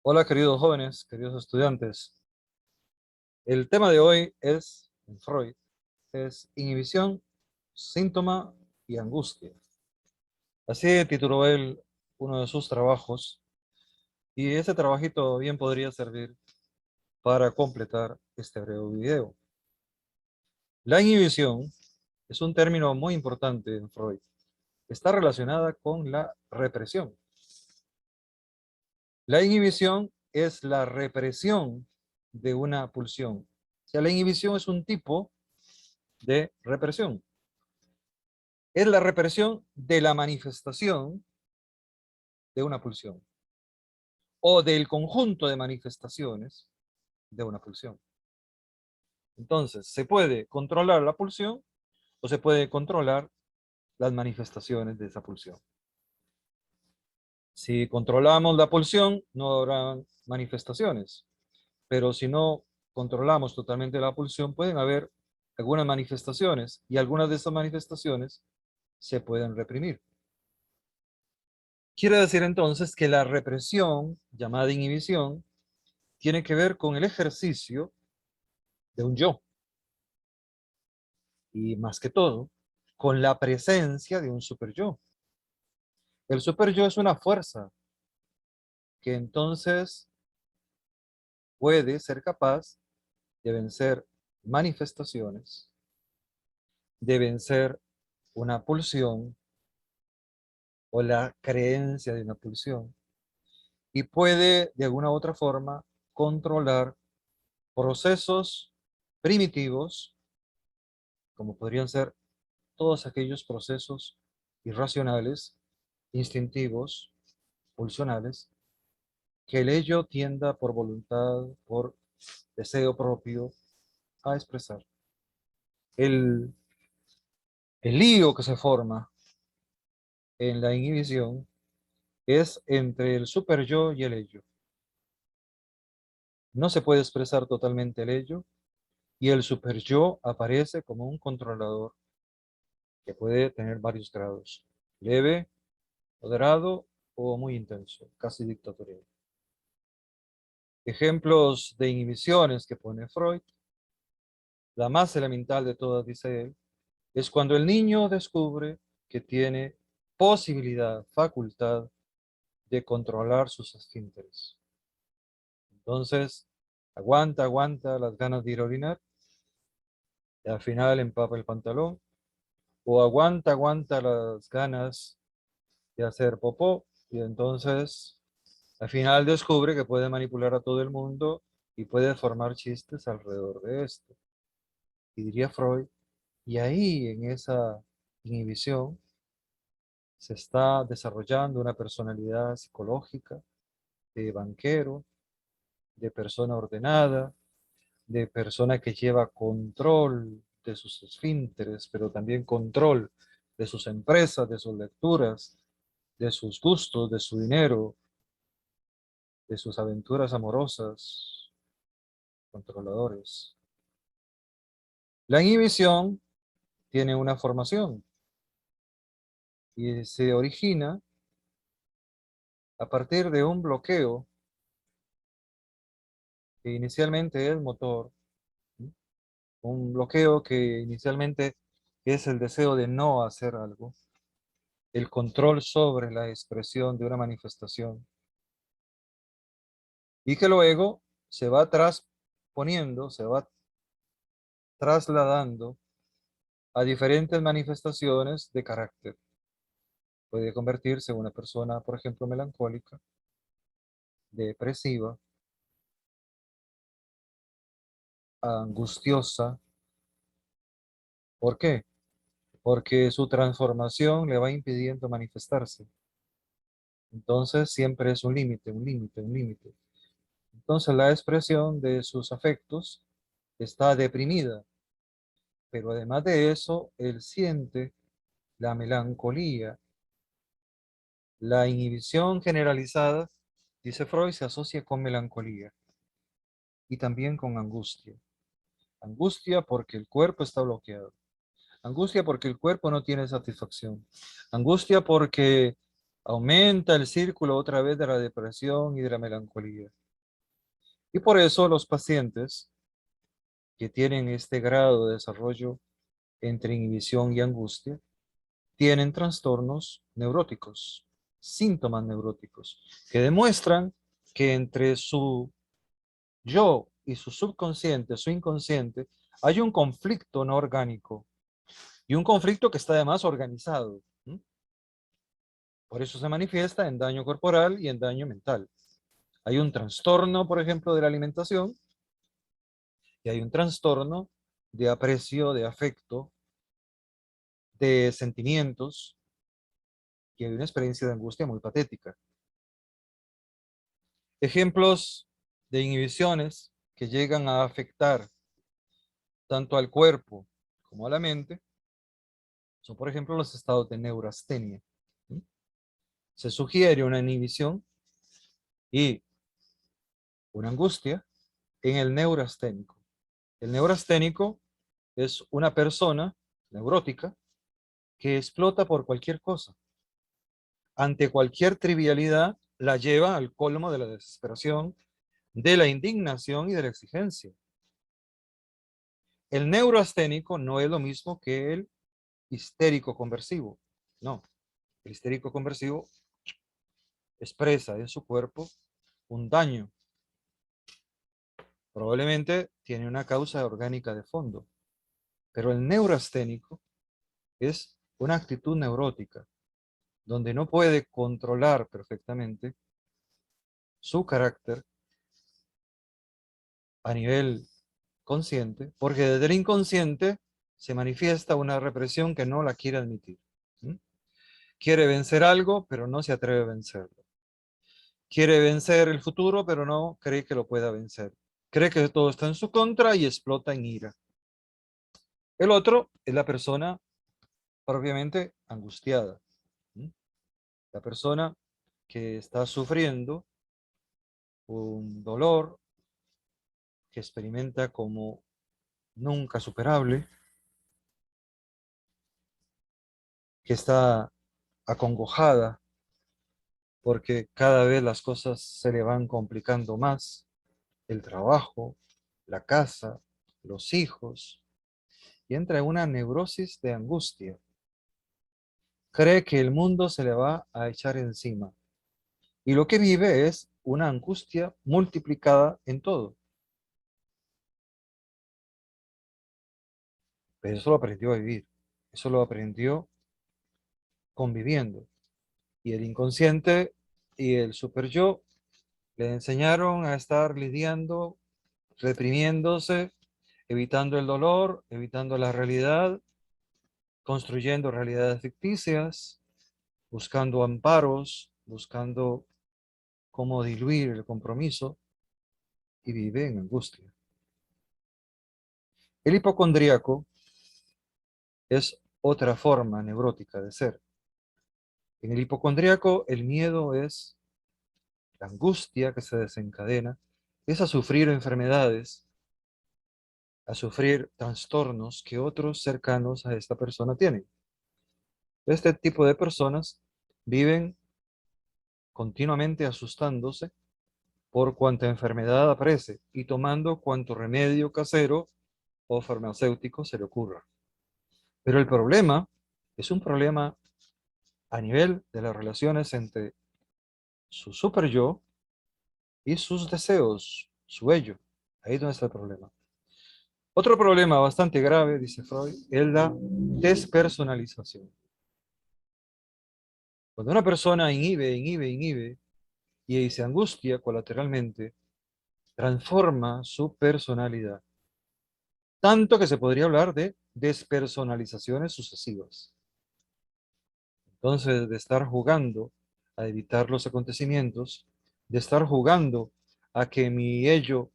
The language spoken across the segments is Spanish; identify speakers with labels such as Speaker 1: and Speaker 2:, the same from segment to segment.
Speaker 1: Hola, queridos jóvenes, queridos estudiantes. El tema de hoy es, en Freud, es inhibición, síntoma y angustia. Así tituló él uno de sus trabajos, y ese trabajito bien podría servir para completar este breve video. La inhibición es un término muy importante en Freud. Está relacionada con la represión. La inhibición es la represión de una pulsión. O sea, la inhibición es un tipo de represión. Es la represión de la manifestación de una pulsión o del conjunto de manifestaciones de una pulsión. Entonces, se puede controlar la pulsión o se puede controlar las manifestaciones de esa pulsión. Si controlamos la pulsión, no habrá manifestaciones, pero si no controlamos totalmente la pulsión, pueden haber algunas manifestaciones y algunas de esas manifestaciones se pueden reprimir. Quiere decir entonces que la represión, llamada inhibición, tiene que ver con el ejercicio de un yo y más que todo, con la presencia de un superyo. El superyo es una fuerza que entonces puede ser capaz de vencer manifestaciones, de vencer una pulsión o la creencia de una pulsión y puede de alguna u otra forma controlar procesos primitivos, como podrían ser todos aquellos procesos irracionales, instintivos, pulsionales, que el ello tienda por voluntad, por deseo propio, a expresar. El, el lío que se forma en la inhibición es entre el superyo y el ello. No se puede expresar totalmente el ello y el superyo aparece como un controlador que puede tener varios grados, leve, moderado o muy intenso, casi dictatorial. Ejemplos de inhibiciones que pone Freud, la más elemental de todas, dice él, es cuando el niño descubre que tiene posibilidad, facultad de controlar sus esfínteres. Entonces, aguanta las ganas de ir a orinar, y al final empapa el pantalón, o aguanta las ganas de hacer popó, y entonces al final descubre que puede manipular a todo el mundo y puede formar chistes alrededor de esto. Y diría Freud, y ahí en esa inhibición se está desarrollando una personalidad psicológica de banquero, de persona ordenada, de persona que lleva control de sus esfínteres, pero también control de sus empresas, de sus lecturas, de sus gustos, de su dinero, de sus aventuras amorosas, controladores. La inhibición tiene una formación y se origina a partir de un bloqueo que inicialmente es motor, ¿sí? Un bloqueo que inicialmente es el deseo de no hacer algo, el control sobre la expresión de una manifestación, y que luego se va transponiendo, se va trasladando a diferentes manifestaciones de carácter. Puede convertirse en una persona, por ejemplo, melancólica, depresiva, angustiosa. ¿Por qué? Porque su transformación le va impidiendo manifestarse. Entonces siempre es un límite, un límite, un límite. Entonces la expresión de sus afectos está deprimida, pero además de eso, él siente la melancolía, la inhibición generalizada, dice Freud, se asocia con melancolía y también con angustia. Angustia porque el cuerpo está bloqueado. Angustia porque el cuerpo no tiene satisfacción. Angustia porque aumenta el círculo otra vez de la depresión y de la melancolía. Y por eso los pacientes que tienen este grado de desarrollo entre inhibición y angustia tienen trastornos neuróticos, síntomas neuróticos, que demuestran que entre su yo y su subconsciente, su inconsciente, hay un conflicto no orgánico y un conflicto que está además organizado. Por eso se manifiesta en daño corporal y en daño mental. Hay un trastorno, por ejemplo, de la alimentación y hay un trastorno de aprecio, de afecto, de sentimientos, y hay una experiencia de angustia muy patética. Ejemplos de inhibiciones que llegan a afectar tanto al cuerpo como a la mente son, por ejemplo, los estados de neurastenia. Se sugiere una inhibición y una angustia en el neurasténico. El neurasténico es una persona neurótica que explota por cualquier cosa. Ante cualquier trivialidad, la lleva al colmo de la desesperación, de la indignación y de la exigencia. El neuroasténico no es lo mismo que el histérico conversivo. No, el histérico conversivo expresa en su cuerpo un daño. Probablemente tiene una causa orgánica de fondo, pero el neuroasténico es una actitud neurótica, donde no puede controlar perfectamente su carácter a nivel consciente, porque desde el inconsciente se manifiesta una represión que no la quiere admitir. ¿Sí? Quiere vencer algo, pero no se atreve a vencerlo. Quiere vencer el futuro, pero no cree que lo pueda vencer. Cree que todo está en su contra y explota en ira. El otro es la persona propiamente angustiada. ¿Sí? La persona que está sufriendo un dolor que experimenta como nunca superable, que está acongojada porque cada vez las cosas se le van complicando más, el trabajo, la casa, los hijos, y entra en una neurosis de angustia. Cree que el mundo se le va a echar encima, y lo que vive es una angustia multiplicada en todo. Pero eso lo aprendió a vivir, eso lo aprendió conviviendo. Y el inconsciente y el super yo le enseñaron a estar lidiando, reprimiéndose, evitando el dolor, evitando la realidad, construyendo realidades ficticias, buscando amparos, buscando cómo diluir el compromiso, y vive en angustia. El hipocondríaco es otra forma neurótica de ser. En el hipocondríaco el miedo es la angustia que se desencadena, es a sufrir enfermedades, a sufrir trastornos que otros cercanos a esta persona tienen. Este tipo de personas viven continuamente asustándose por cuanta enfermedad aparece y tomando cuanto remedio casero o farmacéutico se le ocurra. Pero el problema es un problema a nivel de las relaciones entre su super yo y sus deseos, su ello. Ahí es donde está el problema. Otro problema bastante grave, dice Freud, es la despersonalización. Cuando una persona inhibe y se angustia colateralmente, transforma su personalidad. Tanto que se podría hablar de despersonalizaciones sucesivas. Entonces, de estar jugando a evitar los acontecimientos, de estar jugando a que mi ello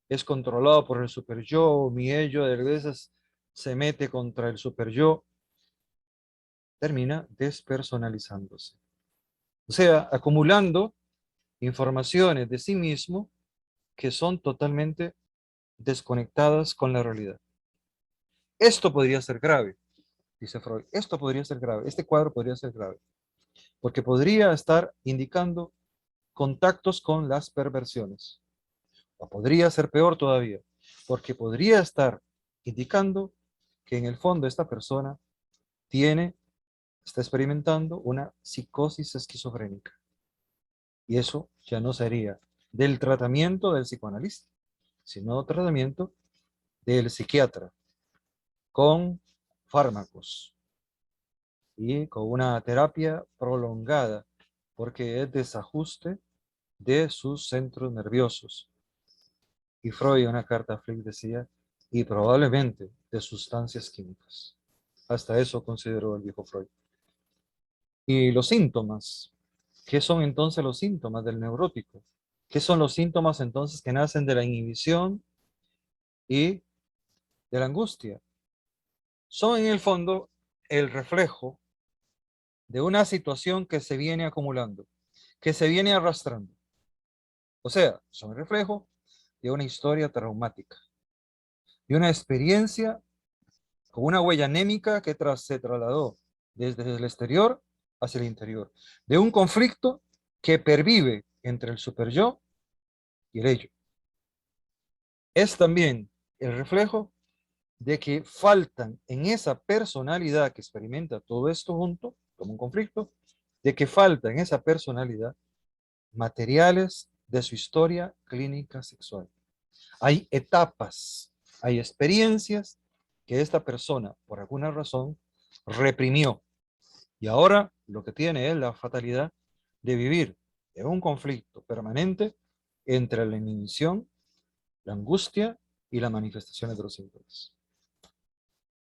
Speaker 1: es controlado por el super yo, mi ello de veces se mete contra el super yo, termina despersonalizándose. O sea, acumulando informaciones de sí mismo que son totalmente desconectadas con la realidad. Esto podría ser grave, dice Freud. Esto podría ser grave. Este cuadro podría ser grave. porque podría estar indicando contactos con las perversiones. O podría ser peor todavía, porque podría estar indicando que en el fondo esta persona está experimentando una psicosis esquizofrénica. Y eso ya no sería del tratamiento del psicoanalista, sino tratamiento del psiquiatra con fármacos y con una terapia prolongada, porque es desajuste de sus centros nerviosos. Y Freud en una carta a Flick decía, y probablemente de sustancias químicas. Hasta eso consideró el viejo Freud. Y los síntomas, ¿qué son entonces los síntomas del neurótico? ¿Qué son los síntomas entonces que nacen de la inhibición y de la angustia? Son en el fondo el reflejo de una situación que se viene acumulando, que se viene arrastrando. O sea, son el reflejo de una historia traumática, de una experiencia con una huella anémica que se trasladó desde el exterior hacia el interior, de un conflicto que pervive entre el superyo y el ello. Es también el reflejo de que faltan en esa personalidad que experimenta todo esto junto, como un conflicto, de que falta en esa personalidad materiales de su historia clínica sexual. Hay etapas, hay experiencias que esta persona, por alguna razón, reprimió. Y ahora lo que tiene es la fatalidad de vivir en un conflicto permanente entre la inhibición, la angustia y las manifestaciones de los síntomas.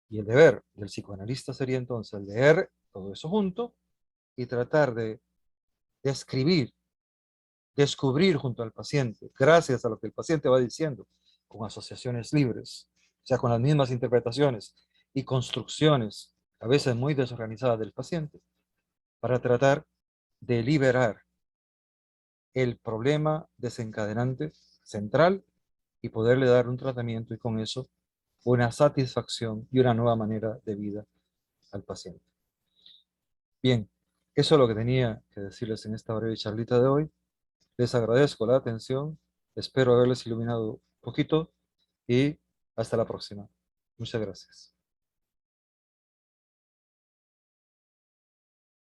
Speaker 1: Y el deber del psicoanalista sería entonces leer todo eso junto y tratar de describir, descubrir junto al paciente, gracias a lo que el paciente va diciendo, con asociaciones libres, o sea, con las mismas interpretaciones y construcciones, a veces muy desorganizadas del paciente, para tratar de liberar el problema desencadenante central y poderle dar un tratamiento y con eso una satisfacción y una nueva manera de vida al paciente. Bien, eso es lo que tenía que decirles en esta breve charlita de hoy. Les agradezco la atención, espero haberles iluminado un poquito y hasta la próxima. Muchas gracias.